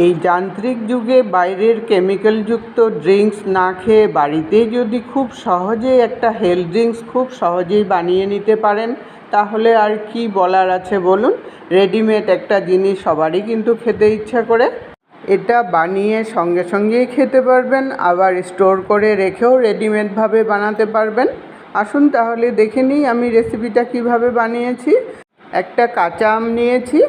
এই যান্ত্রিক যুগে বাইরের কেমিক্যালযুক্ত ড্রিঙ্কস না খেয়ে বাড়িতে যদি খুব সহজেই একটা হেলথ ড্রিঙ্কস খুব সহজেই বানিয়ে নিতে পারেন, তাহলে আর কি বলার আছে বলুন। রেডিমেড একটা জিনিস সবারই কিন্তু খেতে ইচ্ছা করে। এটা বানিয়ে সঙ্গে সঙ্গেই খেতে পারবেন, আবার স্টোর করে রেখেও রেডিমেডভাবে বানাতে পারবেন। আসুন তাহলে দেখে নিই আমি রেসিপিটা কিভাবে বানিয়েছি। একটা কাঁচা আম নিয়েছি,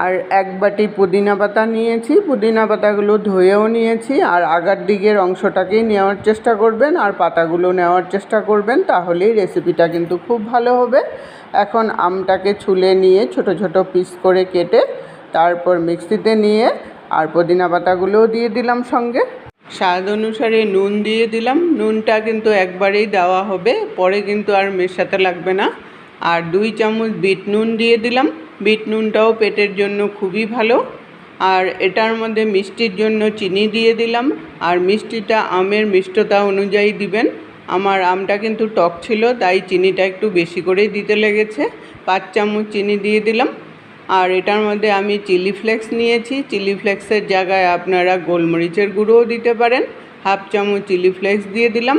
আর 1 বাটি পুদিনা পাতা নিয়েছি। পুদিনা পাতাগুলো ধুয়েও নিয়েছি, আর আগার দিকের অংশটাকেই নেওয়ার চেষ্টা করবেন, আর পাতাগুলো নেওয়ার চেষ্টা করবেন, তাহলেই রেসিপিটা কিন্তু খুব ভালো হবে। এখন আমটাকে ছুলে নিয়ে ছোট ছোট পিস করে কেটে তারপর মিক্সিতে নিয়ে আর পুদিনা পাতাগুলোও দিয়ে দিলাম সঙ্গে। স্বাদ অনুসারে নুন দিয়ে দিলাম। নুনটা কিন্তু একবারেই দেওয়া হবে, পরে কিন্তু আর মেশাতে লাগবে না। আর 2 চামচ বিট নুন দিয়ে দিলাম। বিট নুনটাও পেটের জন্য খুবই ভালো। আর এটার মধ্যে মিষ্টির জন্য চিনি দিয়ে দিলাম, আর মিষ্টিটা আমের মিষ্টতা অনুযায়ী দিবেন। আমার আমটা কিন্তু টক ছিল, তাই চিনিটা একটু বেশি করেই দিতে লেগেছে। 5 চামচ চিনি দিয়ে দিলাম। আর এটার মধ্যে আমি চিলি ফ্লেক্স নিয়েছি। চিলি ফ্লেক্সের জায়গায় আপনারা গোলমরিচের গুঁড়োও দিতে পারেন। 1/2 চামচ চিলি ফ্লেক্স দিয়ে দিলাম।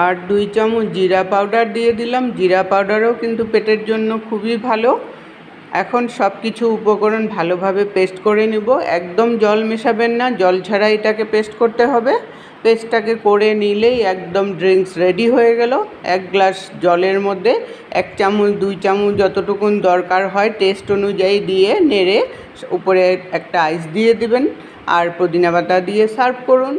আর 2 চামচ জিরা পাউডার দিয়ে দিলাম। জিরা পাউডারও কিন্তু পেটের জন্য খুবই ভালো। এখন সব কিছু উপকরণ ভালোভাবে পেস্ট করে নেব। একদম জল মেশাবেন না, জল ছাড়া এটাকে পেস্ট করতে হবে। পেস্টটাকে করে নিলেই একদম ড্রিঙ্কস রেডি হয়ে গেল। 1 গ্লাস জলের মধ্যে 1 চামচ 2 চামচ যতটুকুন দরকার হয় টেস্ট অনুযায়ী দিয়ে নেড়ে উপরে একটা আইস দিয়ে দিবেন, আর পুদিনা পাতা দিয়ে সার্ভ করুন।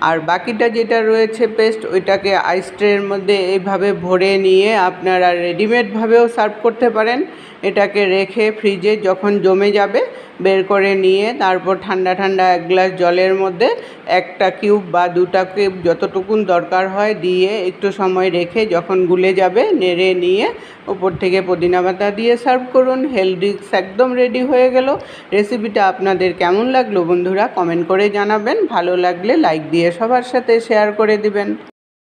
আর বাকিটা যেটা রয়েছে পেস্ট, ওইটাকে আইস ট্রের মধ্যে এইভাবে ভরে নিয়ে আপনারা রেডিমেডভাবেও সার্ভ করতে পারেন। এটাকে রেখে ফ্রিজে যখন জমে যাবে বের করে নিয়ে তারপর ঠান্ডা ঠান্ডা 1 গ্লাস জলের মধ্যে 1টা কিউব বা 2টা কিউব যতটুকুন দরকার হয় দিয়ে একটু সময় রেখে যখন গুলে যাবে নেড়ে নিয়ে উপর থেকে পুদিনা পাতা দিয়ে সার্ভ করুন। হেলথ ড্রিঙ্কস একদম রেডি হয়ে গেল। রেসিপিটা আপনাদের কেমন লাগলো বন্ধুরা কমেন্ট করে জানাবেন। ভালো লাগলে লাইক দিয়ে সবার সাথে শেয়ার করে দিবেন।